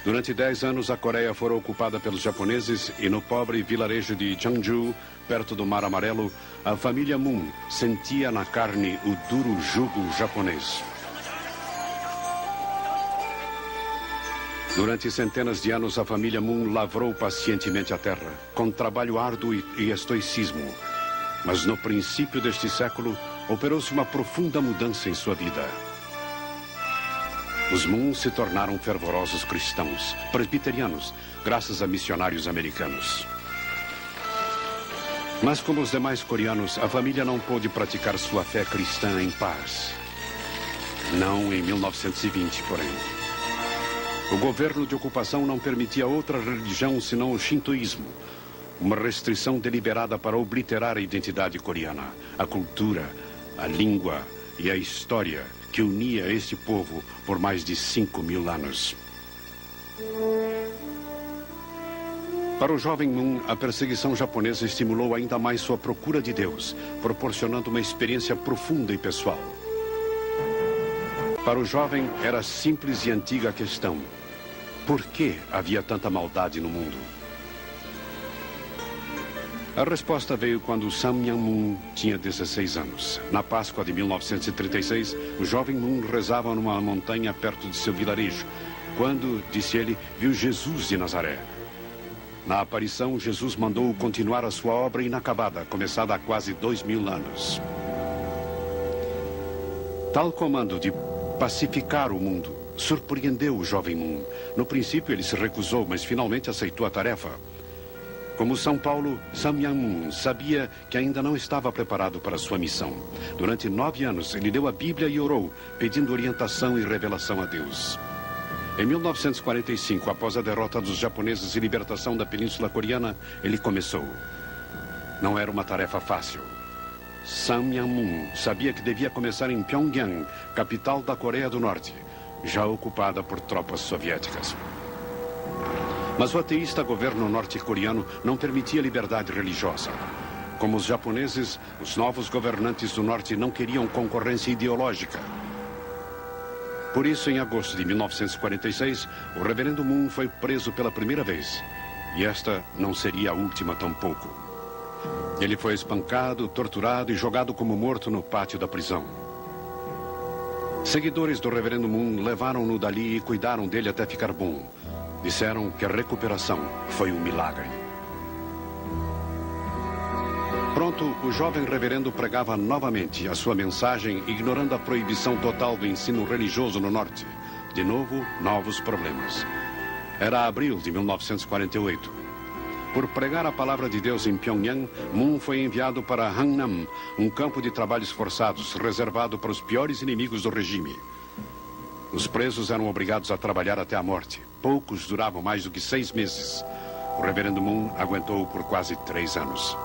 Durante 10 anos, a Coreia fora ocupada pelos japoneses e no pobre vilarejo de Jeonju, perto do Mar Amarelo, a família Moon sentia na carne o duro jugo japonês. Durante centenas de anos, a família Moon lavrou pacientemente a terra, com trabalho árduo e estoicismo. Mas no princípio deste século, operou-se uma profunda mudança em sua vida. Os Moon se tornaram fervorosos cristãos, presbiterianos, graças a missionários americanos. Mas como os demais coreanos, a família não pôde praticar sua fé cristã em paz. Não em 1920, porém. O governo de ocupação não permitia outra religião senão o shintoísmo, uma restrição deliberada para obliterar a identidade coreana, a cultura, a língua e a história que unia este povo por mais de 5.000 anos. Para o jovem Moon, a perseguição japonesa estimulou ainda mais sua procura de Deus, proporcionando uma experiência profunda e pessoal. Para o jovem, era simples e antiga a questão: por que havia tanta maldade no mundo? A resposta veio quando Sam Myung-moon tinha 16 anos. Na Páscoa de 1936, o jovem Moon rezava numa montanha perto de seu vilarejo, quando, disse ele, viu Jesus de Nazaré. Na aparição, Jesus mandou-o continuar a sua obra inacabada, começada há quase 2.000 anos. Tal comando de pacificar o mundo surpreendeu o jovem Moon. No princípio, ele se recusou, mas finalmente aceitou a tarefa. Como São Paulo, Sam Myung-moon sabia que ainda não estava preparado para sua missão. Durante 9 anos, ele leu a Bíblia e orou, pedindo orientação e revelação a Deus. Em 1945, após a derrota dos japoneses e libertação da Península Coreana, ele começou. Não era uma tarefa fácil. Sam Myung-moon sabia que devia começar em Pyongyang, capital da Coreia do Norte, já ocupada por tropas soviéticas. Mas o ateísta governo norte-coreano não permitia liberdade religiosa. Como os japoneses, os novos governantes do norte não queriam concorrência ideológica. Por isso, em agosto de 1946, o reverendo Moon foi preso pela primeira vez. E esta não seria a última tampouco. Ele foi espancado, torturado e jogado como morto no pátio da prisão. Seguidores do reverendo Moon levaram-no dali e cuidaram dele até ficar bom. Disseram que a recuperação foi um milagre. Pronto, o jovem reverendo pregava novamente a sua mensagem, ignorando a proibição total do ensino religioso no norte. De novo, novos problemas. Era abril de 1948. Por pregar a palavra de Deus em Pyongyang, Moon foi enviado para Hangnam, um campo de trabalhos forçados, reservado para os piores inimigos do regime. Os presos eram obrigados a trabalhar até a morte. Poucos duravam mais do que 6 meses. O reverendo Moon aguentou por quase 3 anos.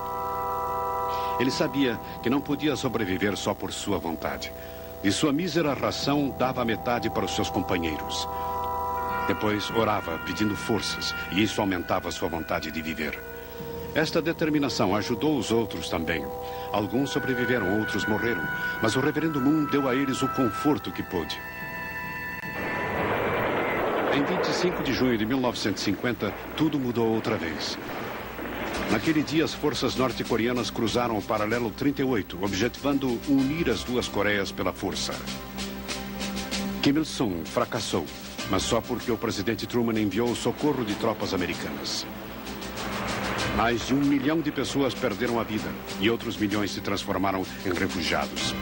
Ele sabia que não podia sobreviver só por sua vontade. De sua mísera ração, dava a metade para os seus companheiros. Depois orava, pedindo forças, e isso aumentava sua vontade de viver. Esta determinação ajudou os outros também. Alguns sobreviveram, outros morreram. Mas o reverendo Moon deu a eles o conforto que pôde. Em 25 de junho de 1950, tudo mudou outra vez. Naquele dia, as forças norte-coreanas cruzaram o paralelo 38, objetivando unir as duas Coreias pela força. Kim Il-sung fracassou, mas só porque o presidente Truman enviou o socorro de tropas americanas. Mais de 1 milhão de pessoas perderam a vida e outros milhões se transformaram em refugiados.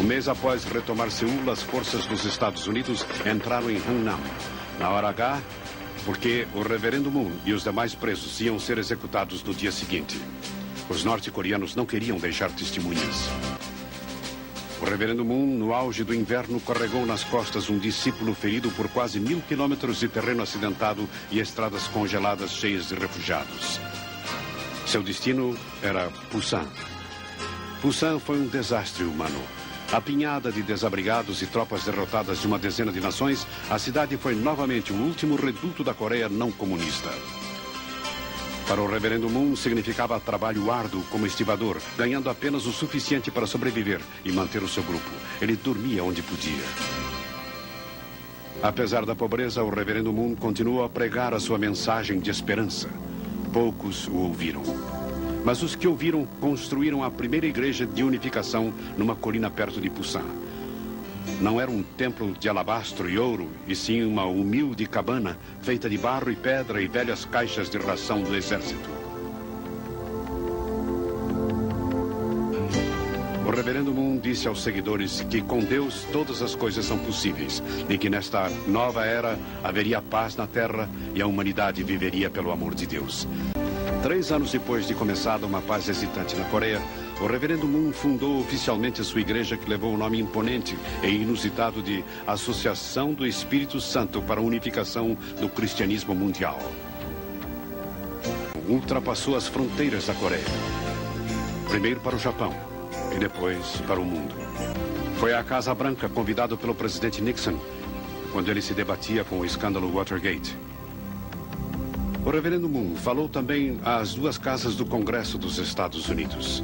Um mês após retomar Seul, as forças dos Estados Unidos entraram em Hangnam. Na hora H, porque o reverendo Moon e os demais presos iam ser executados no dia seguinte. Os norte-coreanos não queriam deixar testemunhas. O reverendo Moon, no auge do inverno, carregou nas costas um discípulo ferido por quase 1.000 quilômetros de terreno acidentado e estradas congeladas cheias de refugiados. Seu destino era Pusan. Pusan foi um desastre humano. Apinhada de desabrigados e tropas derrotadas de uma dezena de nações, a cidade foi novamente o último reduto da Coreia não comunista. Para o reverendo Moon, significava trabalho árduo como estivador, ganhando apenas o suficiente para sobreviver e manter o seu grupo. Ele dormia onde podia. Apesar da pobreza, o reverendo Moon continuou a pregar a sua mensagem de esperança. Poucos o ouviram. Mas os que ouviram construíram a primeira igreja de unificação numa colina perto de Busan. Não era um templo de alabastro e ouro, e sim uma humilde cabana feita de barro e pedra e velhas caixas de ração do exército. O reverendo Moon disse aos seguidores que com Deus todas as coisas são possíveis e que nesta nova era haveria paz na terra e a humanidade viveria pelo amor de Deus. 3 anos depois de começada uma paz hesitante na Coreia, o reverendo Moon fundou oficialmente a sua igreja, que levou o nome imponente e inusitado de Associação do Espírito Santo para a Unificação do Cristianismo Mundial. Ultrapassou as fronteiras da Coreia, primeiro para o Japão e depois para o mundo. Foi à Casa Branca convidado pelo presidente Nixon, quando ele se debatia com o escândalo Watergate. O reverendo Moon falou também às 2 casas do Congresso dos Estados Unidos.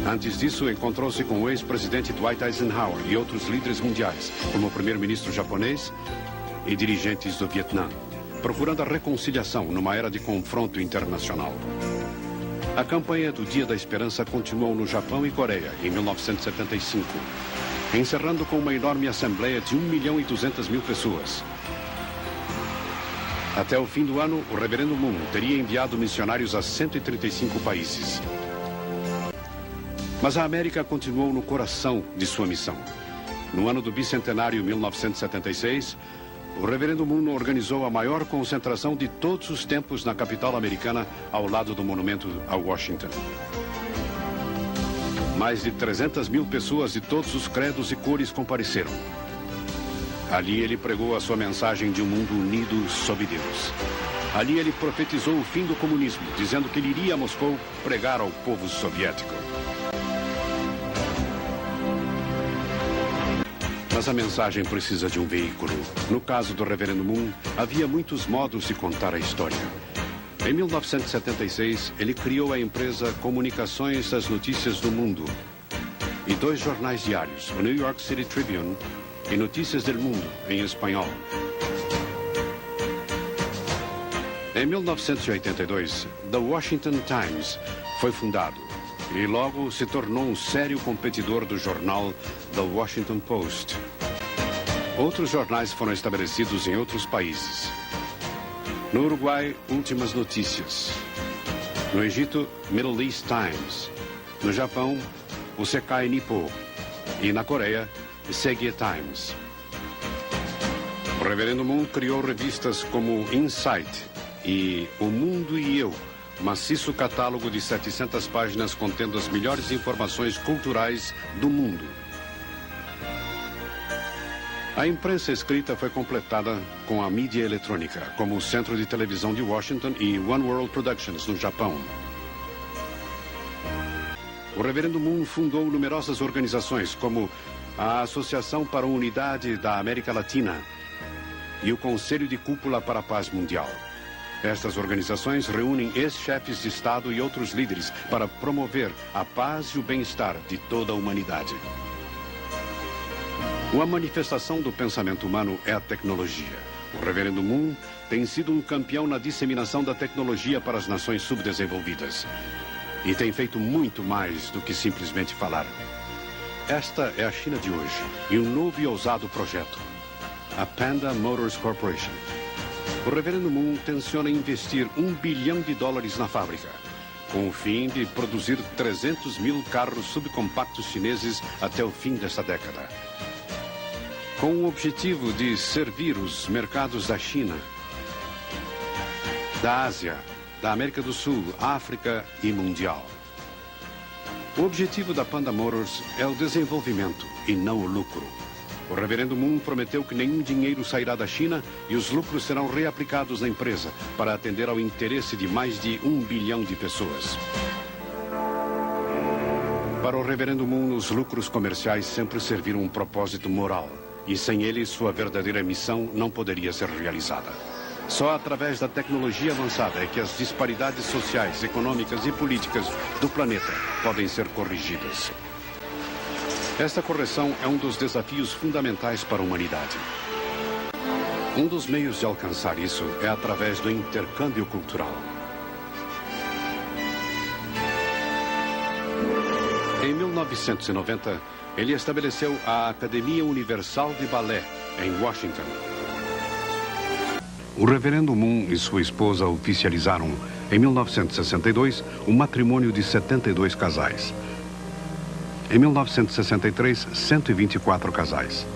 Antes disso, encontrou-se com o ex-presidente Dwight Eisenhower e outros líderes mundiais, como o primeiro-ministro japonês e dirigentes do Vietnã, procurando a reconciliação numa era de confronto internacional. A campanha do Dia da Esperança continuou no Japão e Coreia em 1975, encerrando com uma enorme assembleia de 1.200.000 pessoas. Até o fim do ano, o reverendo Moon teria enviado missionários a 135 países. Mas a América continuou no coração de sua missão. No ano do bicentenário 1976, o reverendo Moon organizou a maior concentração de todos os tempos na capital americana, ao lado do monumento a Washington. Mais de 300.000 pessoas de todos os credos e cores compareceram. Ali ele pregou a sua mensagem de um mundo unido sob Deus. Ali ele profetizou o fim do comunismo, dizendo que ele iria a Moscou pregar ao povo soviético. Mas a mensagem precisa de um veículo. No caso do reverendo Moon, havia muitos modos de contar a história. Em 1976, ele criou a empresa Comunicações das Notícias do Mundo e 2 jornais diários, o New York City Tribune e Notícias del Mundo, em espanhol. Em 1982, The Washington Times foi fundado e logo se tornou um sério competidor do jornal The Washington Post. Outros jornais foram estabelecidos em outros países. No Uruguai, Últimas Notícias. No Egito, Middle East Times. No Japão, o Sekai Nippo. E na Coreia, Segye Times. O reverendo Moon criou revistas como Insight e O Mundo e Eu, maciço catálogo de 700 páginas contendo as melhores informações culturais do mundo. A imprensa escrita foi completada com a mídia eletrônica, como o Centro de Televisão de Washington e One World Productions, no Japão. O reverendo Moon fundou numerosas organizações, como a Associação para a Unidade da América Latina e o Conselho de Cúpula para a Paz Mundial. Estas organizações reúnem ex-chefes de Estado e outros líderes para promover a paz e o bem-estar de toda a humanidade. Uma manifestação do pensamento humano é a tecnologia. O reverendo Moon tem sido um campeão na disseminação da tecnologia para as nações subdesenvolvidas. E tem feito muito mais do que simplesmente falar. Esta é a China de hoje e um novo e ousado projeto, a Panda Motors Corporation. O reverendo Moon tenciona investir $1 bilhão na fábrica, com o fim de produzir 300.000 carros subcompactos chineses até o fim desta década. Com o objetivo de servir os mercados da China, da Ásia, da América do Sul, África e mundial. O objetivo da Panda Motors é o desenvolvimento e não o lucro. O reverendo Moon prometeu que nenhum dinheiro sairá da China e os lucros serão reaplicados na empresa para atender ao interesse de mais de 1 bilhão de pessoas. Para o reverendo Moon, os lucros comerciais sempre serviram um propósito moral e sem ele, sua verdadeira missão não poderia ser realizada. Só através da tecnologia avançada é que as disparidades sociais, econômicas e políticas do planeta podem ser corrigidas. Esta correção é um dos desafios fundamentais para a humanidade. Um dos meios de alcançar isso é através do intercâmbio cultural. Em 1990, ele estabeleceu a Academia Universal de Balé, em Washington. O reverendo Moon e sua esposa oficializaram, em 1962, um matrimônio de 72 casais. Em 1963, 124 casais.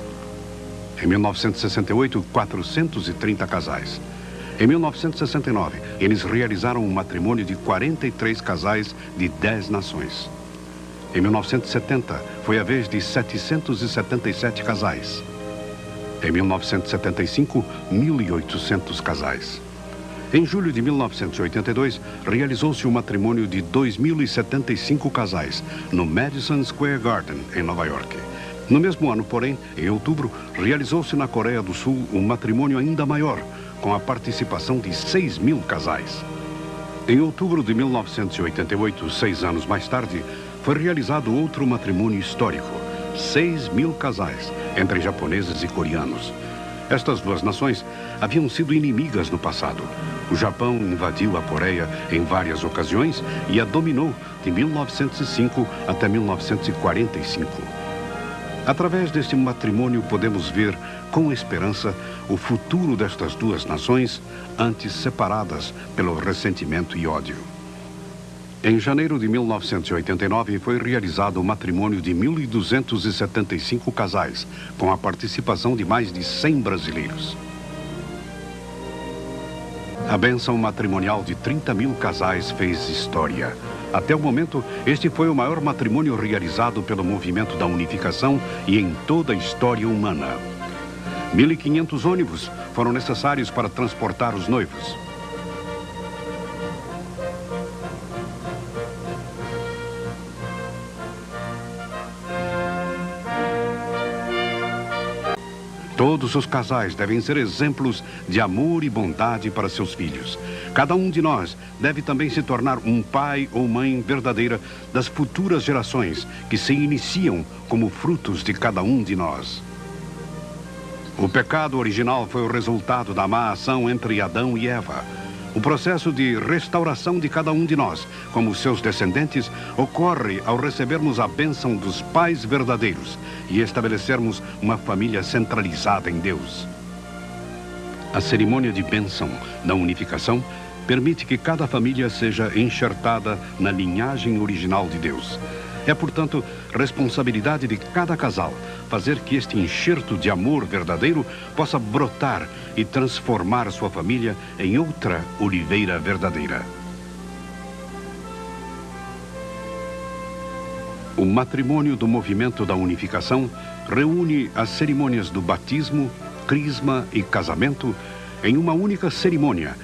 Em 1968, 430 casais. Em 1969, eles realizaram um matrimônio de 43 casais de 10 nações. Em 1970, foi a vez de 777 casais. Em 1975, 1.800 casais. Em julho de 1982, realizou-se o matrimônio de 2.075 casais, no Madison Square Garden, em Nova York. No mesmo ano, porém, em outubro, realizou-se na Coreia do Sul um matrimônio ainda maior, com a participação de 6.000 casais. Em outubro de 1988, 6 anos mais tarde, foi realizado outro matrimônio histórico, 6.000 casais, entre japoneses e coreanos. Estas duas nações haviam sido inimigas no passado. O Japão invadiu a Coreia em várias ocasiões e a dominou de 1905 até 1945. Através deste matrimônio podemos ver, com esperança, o futuro destas duas nações, antes separadas pelo ressentimento e ódio. Em janeiro de 1989, foi realizado o matrimônio de 1.275 casais, com a participação de mais de 100 brasileiros. A bênção matrimonial de 30.000 casais fez história. Até o momento, este foi o maior matrimônio realizado pelo movimento da unificação e em toda a história humana. 1.500 ônibus foram necessários para transportar os noivos. Todos os casais devem ser exemplos de amor e bondade para seus filhos. Cada um de nós deve também se tornar um pai ou mãe verdadeira das futuras gerações que se iniciam como frutos de cada um de nós. O pecado original foi o resultado da má ação entre Adão e Eva. O processo de restauração de cada um de nós, como seus descendentes, ocorre ao recebermos a bênção dos pais verdadeiros e estabelecermos uma família centralizada em Deus. A cerimônia de bênção da unificação permite que cada família seja enxertada na linhagem original de Deus. É, portanto, responsabilidade de cada casal fazer que este enxerto de amor verdadeiro possa brotar e transformar sua família em outra oliveira verdadeira. O matrimônio do movimento da unificação reúne as cerimônias do batismo, crisma e casamento em uma única cerimônia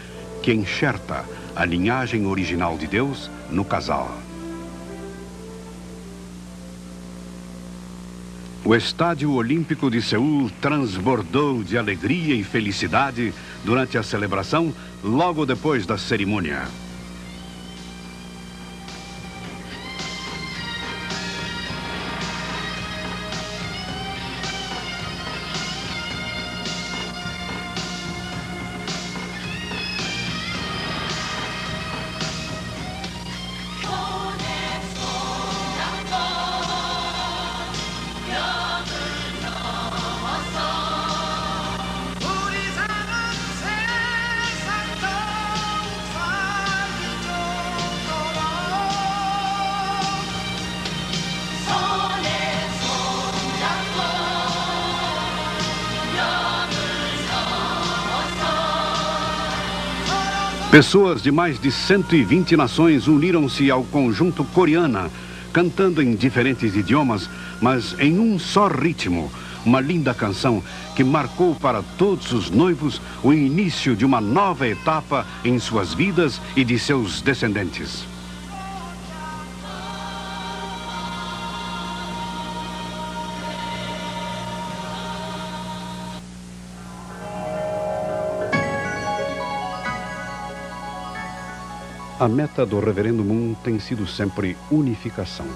que enxerta a linhagem original de Deus no casal. O Estádio Olímpico de Seul transbordou de alegria e felicidade durante a celebração, logo depois da cerimônia. Pessoas de mais de 120 nações uniram-se ao conjunto Coreana, cantando em diferentes idiomas, mas em um só ritmo. Uma linda canção que marcou para todos os noivos o início de uma nova etapa em suas vidas e de seus descendentes. A meta do Reverendo Moon tem sido sempre unificação.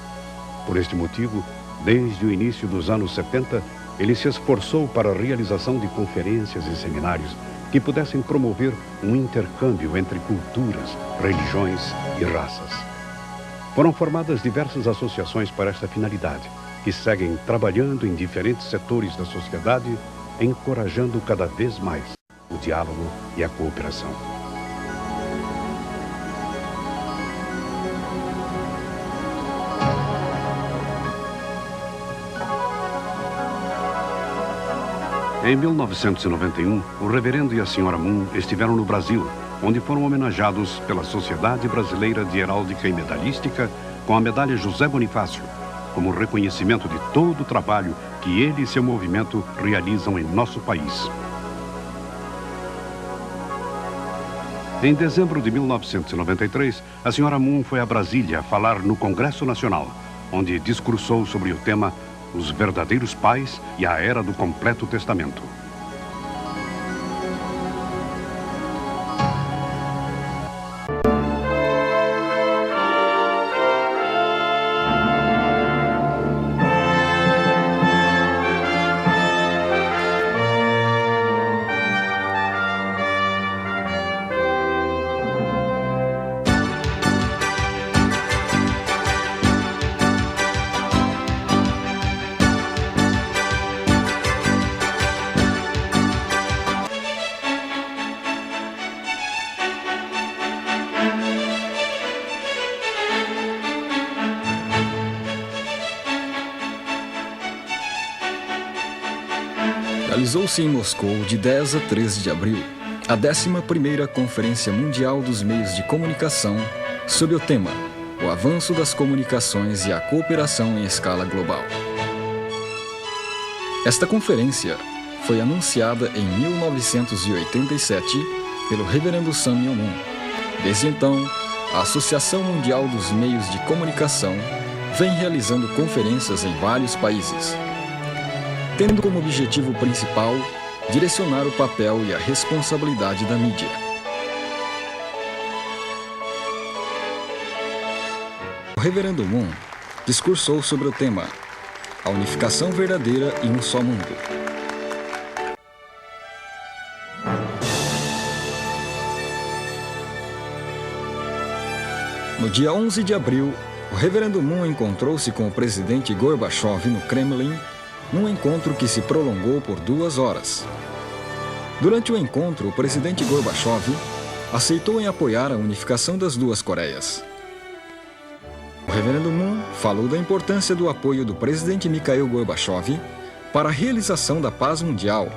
Por este motivo, desde o início dos anos 70, ele se esforçou para a realização de conferências e seminários que pudessem promover um intercâmbio entre culturas, religiões e raças. Foram formadas diversas associações para esta finalidade, que seguem trabalhando em diferentes setores da sociedade, encorajando cada vez mais o diálogo e a cooperação. Em 1991, o reverendo e a senhora Moon estiveram no Brasil, onde foram homenageados pela Sociedade Brasileira de Heráldica e Medalhística com a medalha José Bonifácio, como reconhecimento de todo o trabalho que ele e seu movimento realizam em nosso país. Em dezembro de 1993, a senhora Moon foi a Brasília falar no Congresso Nacional, onde discursou sobre o tema Os Verdadeiros Pais e a Era do Completo Testamento. Realizou-se em Moscou, de 10 a 13 de abril, a 11ª Conferência Mundial dos Meios de Comunicação, sob o tema O Avanço das Comunicações e a Cooperação em Escala Global. Esta conferência foi anunciada em 1987 pelo Reverendo Samuel Moon. Desde então, a Associação Mundial dos Meios de Comunicação vem realizando conferências em vários países, tendo como objetivo principal direcionar o papel e a responsabilidade da mídia. O Reverendo Moon discursou sobre o tema A Unificação Verdadeira em um Só Mundo. No dia 11 de abril, o Reverendo Moon encontrou-se com o presidente Gorbachev no Kremlin, num encontro que se prolongou por 2 horas. Durante o encontro, o presidente Gorbachev aceitou em apoiar a unificação das 2 Coreias. O Reverendo Moon falou da importância do apoio do presidente Mikhail Gorbachev para a realização da paz mundial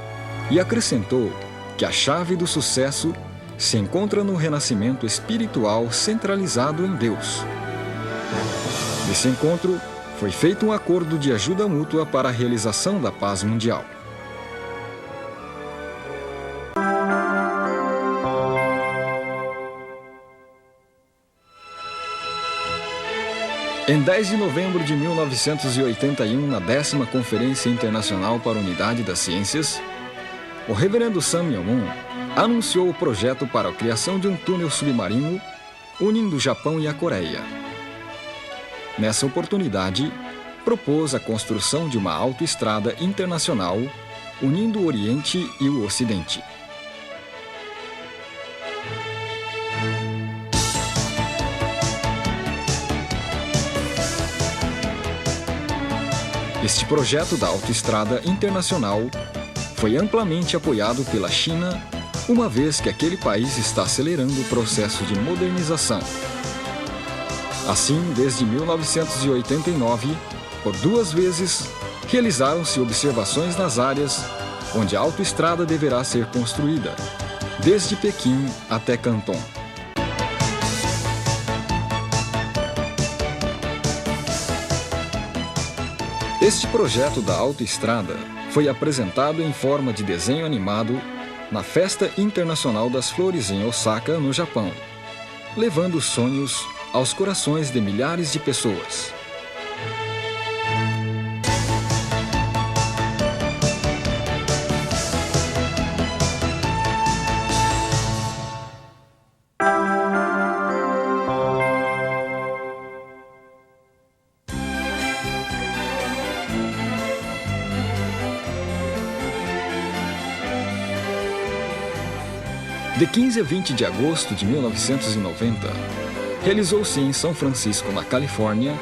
e acrescentou que a chave do sucesso se encontra no renascimento espiritual centralizado em Deus. Nesse encontro, foi feito um acordo de ajuda mútua para a realização da paz mundial. Em 10 de novembro de 1981, na 10ª Conferência Internacional para a Unidade das Ciências, o Reverendo Samuel Moon anunciou o projeto para a criação de um túnel submarino unindo o Japão e a Coreia. Nessa oportunidade, propôs a construção de uma autoestrada internacional unindo o Oriente e o Ocidente. Este projeto da autoestrada internacional foi amplamente apoiado pela China, uma vez que aquele país está acelerando o processo de modernização. Assim, desde 1989, por 2 vezes, realizaram-se observações nas áreas onde a autoestrada deverá ser construída, desde Pequim até Canton. Este projeto da autoestrada foi apresentado em forma de desenho animado na Festa Internacional das Flores em Osaka, no Japão, levando sonhos aos corações de milhares de pessoas. De 15 a 20 de agosto de 1990, realizou-se em São Francisco, na Califórnia,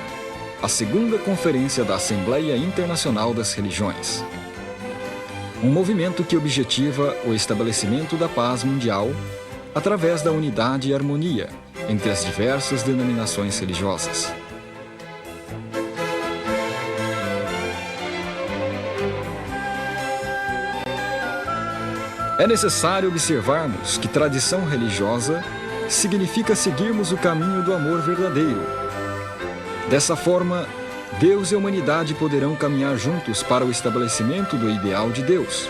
a segunda conferência da Assembleia Internacional das Religiões. Um movimento que objetiva o estabelecimento da paz mundial através da unidade e harmonia entre as diversas denominações religiosas. É necessário observarmos que tradição religiosa significa seguirmos o caminho do amor verdadeiro. Dessa forma, Deus e a humanidade poderão caminhar juntos para o estabelecimento do ideal de Deus.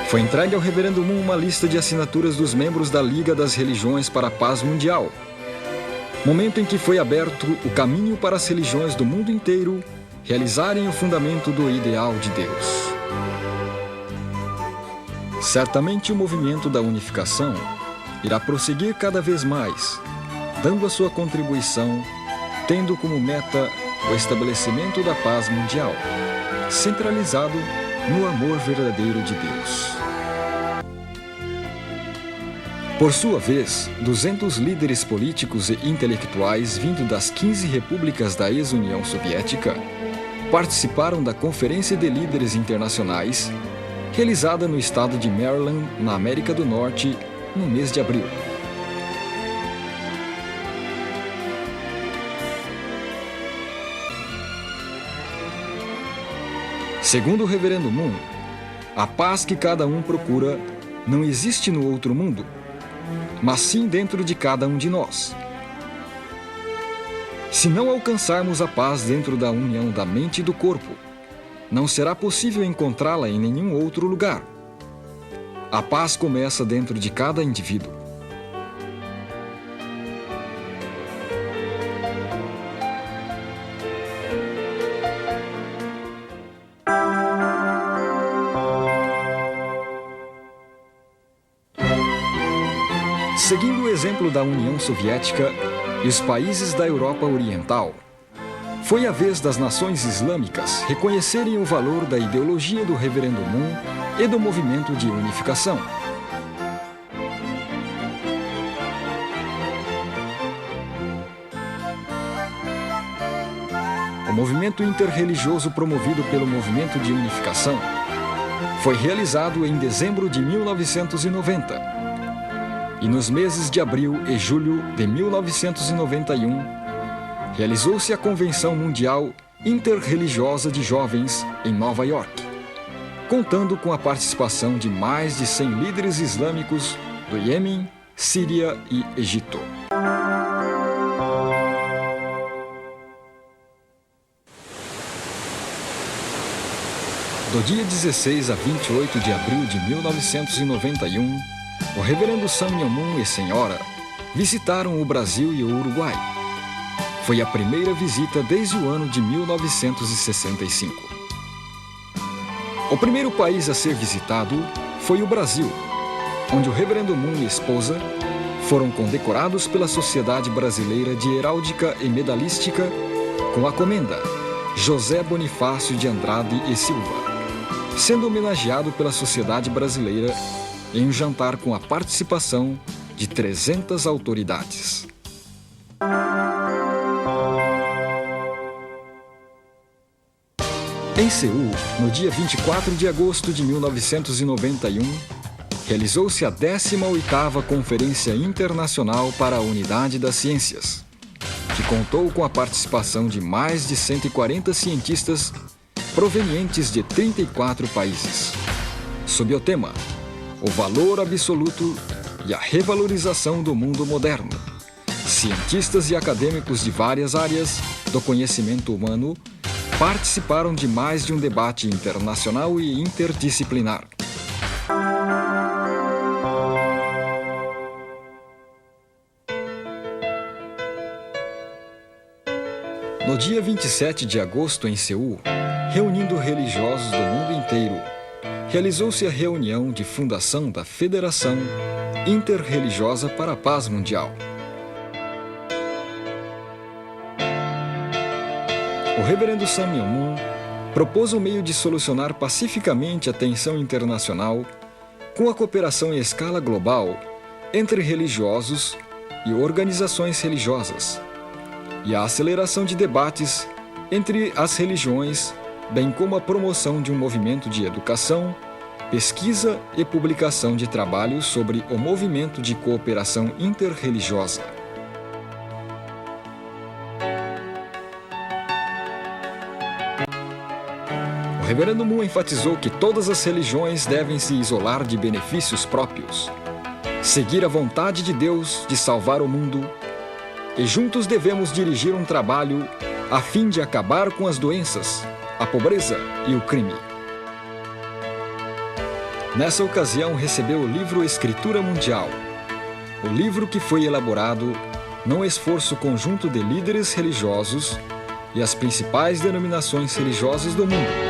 Foi entregue ao Reverendo Moon uma lista de assinaturas dos membros da Liga das Religiões para a Paz Mundial, momento em que foi aberto o caminho para as religiões do mundo inteiro realizarem o fundamento do ideal de Deus. Certamente o movimento da unificação irá prosseguir cada vez mais, dando a sua contribuição, tendo como meta o estabelecimento da paz mundial, centralizado no amor verdadeiro de Deus. Por sua vez, 200 líderes políticos e intelectuais vindo das 15 repúblicas da ex-União Soviética participaram da Conferência de Líderes Internacionais, realizada no estado de Maryland, na América do Norte, no mês de abril. Segundo o Reverendo Moon, a paz que cada um procura não existe no outro mundo, mas sim dentro de cada um de nós. Se não alcançarmos a paz dentro da união da mente e do corpo, não será possível encontrá-la em nenhum outro lugar. A paz começa dentro de cada indivíduo. Seguindo o exemplo da União Soviética e os países da Europa Oriental, foi a vez das nações islâmicas reconhecerem o valor da ideologia do Reverendo Moon e do movimento de unificação. O movimento interreligioso promovido pelo movimento de unificação foi realizado em dezembro de 1990. E nos meses de abril e julho de 1991, realizou-se a Convenção Mundial Interreligiosa de Jovens em Nova York, contando com a participação de mais de 100 líderes islâmicos do Iêmen, Síria e Egito. Do dia 16 a 28 de abril de 1991, o Reverendo Samuel Moon e senhora visitaram o Brasil e o Uruguai. Foi a primeira visita desde o ano de 1965. O primeiro país a ser visitado foi o Brasil, onde o Reverendo Moon e esposa foram condecorados pela Sociedade Brasileira de Heráldica e Medalística com a comenda José Bonifácio de Andrade e Silva, sendo homenageado pela Sociedade Brasileira em um jantar com a participação de 300 autoridades. Em Seul, no dia 24 de agosto de 1991, realizou-se a 18ª Conferência Internacional para a Unidade das Ciências, que contou com a participação de mais de 140 cientistas provenientes de 34 países, sob o tema O Valor Absoluto e a Revalorização do Mundo Moderno. Cientistas e acadêmicos de várias áreas do conhecimento humano participaram de mais de um debate internacional e interdisciplinar. No dia 27 de agosto, em Seul, reunindo religiosos do mundo inteiro, realizou-se a reunião de fundação da Federação Interreligiosa para a Paz Mundial. o reverendo Sun Myung Moon propôs um meio de solucionar pacificamente a tensão internacional com a cooperação em escala global entre religiosos e organizações religiosas, e a aceleração de debates entre as religiões, bem como a promoção de um movimento de educação, pesquisa e publicação de trabalhos sobre o movimento de cooperação interreligiosa. O reverendo Moon enfatizou que todas as religiões devem se isolar de benefícios próprios, seguir a vontade de Deus de salvar o mundo, e juntos devemos dirigir um trabalho a fim de acabar com as doenças, a pobreza e o crime. Nessa ocasião, recebeu o livro Escritura Mundial, o livro que foi elaborado num esforço conjunto de líderes religiosos e as principais denominações religiosas do mundo.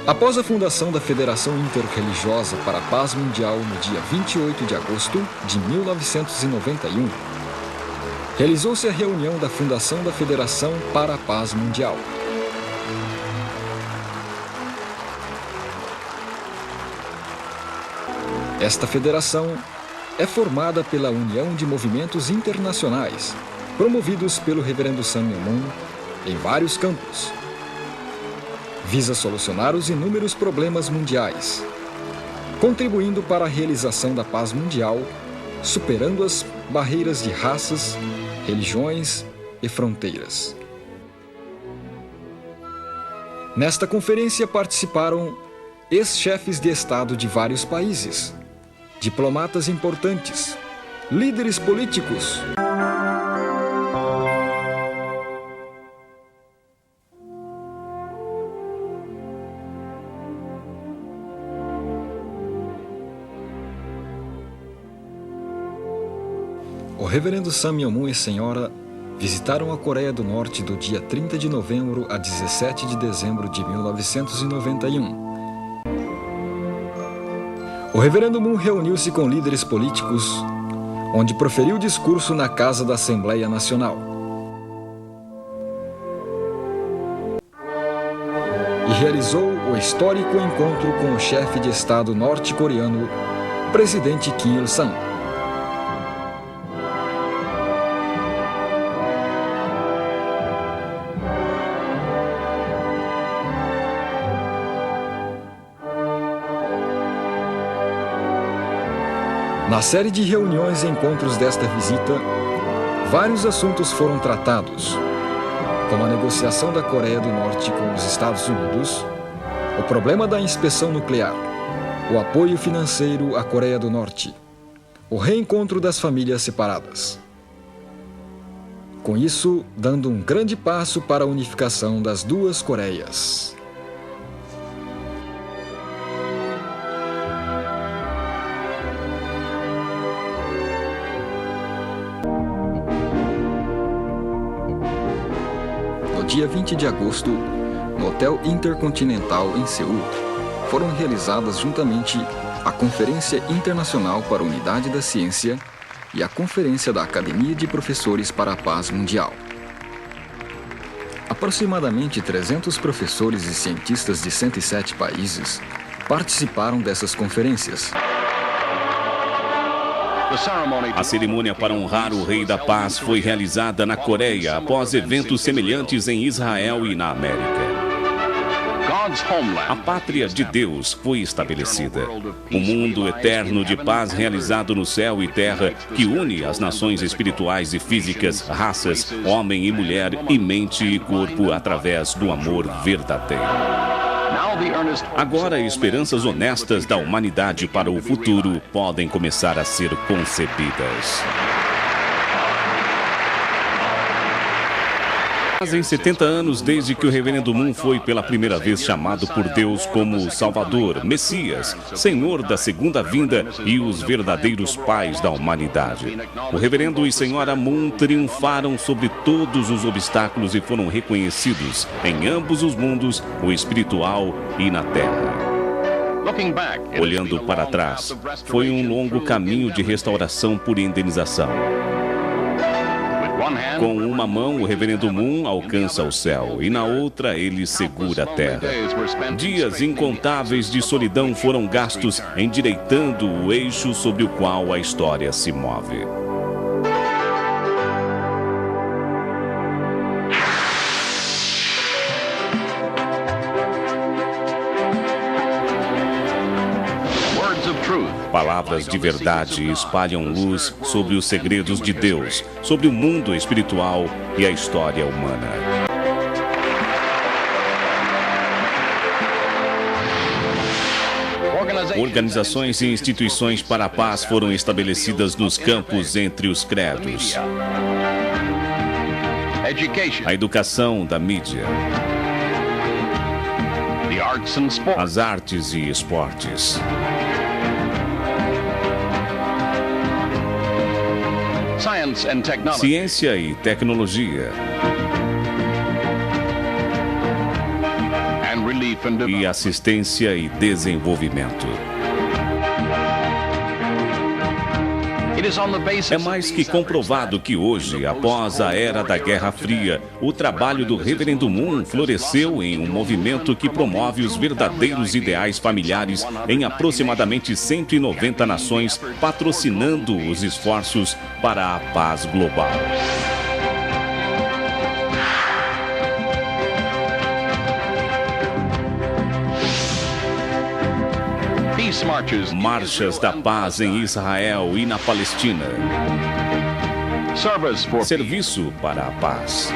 Após a fundação da Federação Interreligiosa para a Paz Mundial no dia 28 de agosto de 1991, realizou-se a reunião da fundação da Federação para a Paz Mundial. Esta federação é formada pela união de movimentos internacionais, promovidos pelo reverendo Sun Myung Moon em vários campos. Visa solucionar os inúmeros problemas mundiais, contribuindo para a realização da paz mundial, superando as barreiras de raças, religiões e fronteiras. Nesta conferência participaram ex-chefes de Estado de vários países, diplomatas importantes, líderes políticos. O reverendo Sun Myung Moon e senhora visitaram a Coreia do Norte do dia 30 de novembro a 17 de dezembro de 1991. O reverendo Moon reuniu-se com líderes políticos, onde proferiu discurso na Casa da Assembleia Nacional. E realizou o histórico encontro com o chefe de Estado norte-coreano, presidente Kim Il-sung. Na série de reuniões e encontros desta visita, vários assuntos foram tratados, como a negociação da Coreia do Norte com os Estados Unidos, o problema da inspeção nuclear, o apoio financeiro à Coreia do Norte, o reencontro das famílias separadas. Com isso, dando um grande passo para a unificação das duas Coreias. No dia 20 de agosto, no Hotel Intercontinental em Seul, foram realizadas juntamente a Conferência Internacional para a Unidade da Ciência e a Conferência da Academia de Professores para a Paz Mundial. Aproximadamente 300 professores e cientistas de 107 países participaram dessas conferências. A cerimônia para honrar o Rei da Paz foi realizada na Coreia após eventos semelhantes em Israel e na América. A pátria de Deus foi estabelecida. Um mundo eterno de paz realizado no céu e terra que une as nações espirituais e físicas, raças, homem e mulher, e mente e corpo através do amor verdadeiro. Agora, esperanças honestas da humanidade para o futuro podem começar a ser concebidas. Fazem 70 anos desde que o Reverendo Moon foi pela primeira vez chamado por Deus como Salvador, Messias, Senhor da segunda vinda e os verdadeiros pais da humanidade. O Reverendo e Senhora Moon triunfaram sobre todos os obstáculos e foram reconhecidos em ambos os mundos, o espiritual e na terra. Olhando para trás, foi um longo caminho de restauração por indenização. Com uma mão, o Reverendo Moon alcança o céu e na outra ele segura a terra. Dias incontáveis de solidão foram gastos endireitando o eixo sobre o qual a história se move. Palavras de verdade espalham luz sobre os segredos de Deus, sobre o mundo espiritual e a história humana. Organizações e instituições para a paz foram estabelecidas nos campos entre os credos. A educação da mídia. As artes e esportes. Ciência e tecnologia. E assistência e desenvolvimento. É mais que comprovado que hoje, após a era da Guerra Fria, o trabalho do Reverendo Moon floresceu em um movimento que promove os verdadeiros ideais familiares em aproximadamente 190 nações, patrocinando os esforços para a paz global. Marchas da paz em Israel e na Palestina. Serviço para a paz.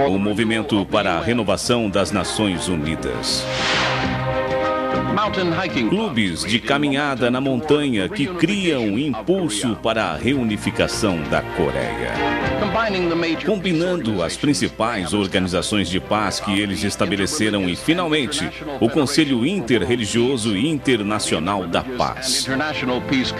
O movimento para a renovação das Nações Unidas. Clubes de caminhada na montanha que criam impulso para a reunificação da Coreia. Combinando as principais organizações de paz que eles estabeleceram e, finalmente, o Conselho Interreligioso e Internacional da Paz.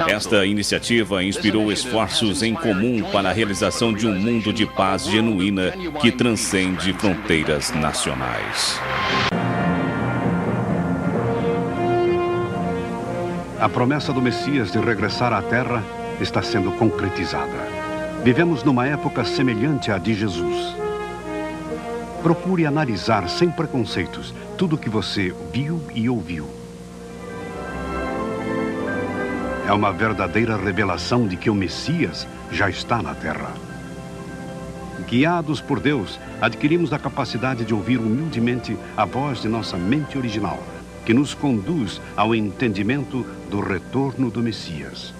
Esta iniciativa inspirou esforços em comum para a realização de um mundo de paz genuína que transcende fronteiras nacionais. A promessa do Messias de regressar à Terra está sendo concretizada. Vivemos numa época semelhante à de Jesus. Procure analisar sem preconceitos tudo o que você viu e ouviu. É uma verdadeira revelação de que o Messias já está na Terra. Guiados por Deus, adquirimos a capacidade de ouvir humildemente a voz de nossa mente original, que nos conduz ao entendimento do retorno do Messias.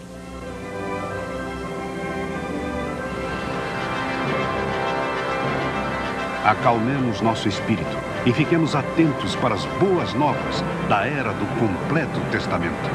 Acalmemos nosso espírito e fiquemos atentos para as boas novas da era do completo testamento.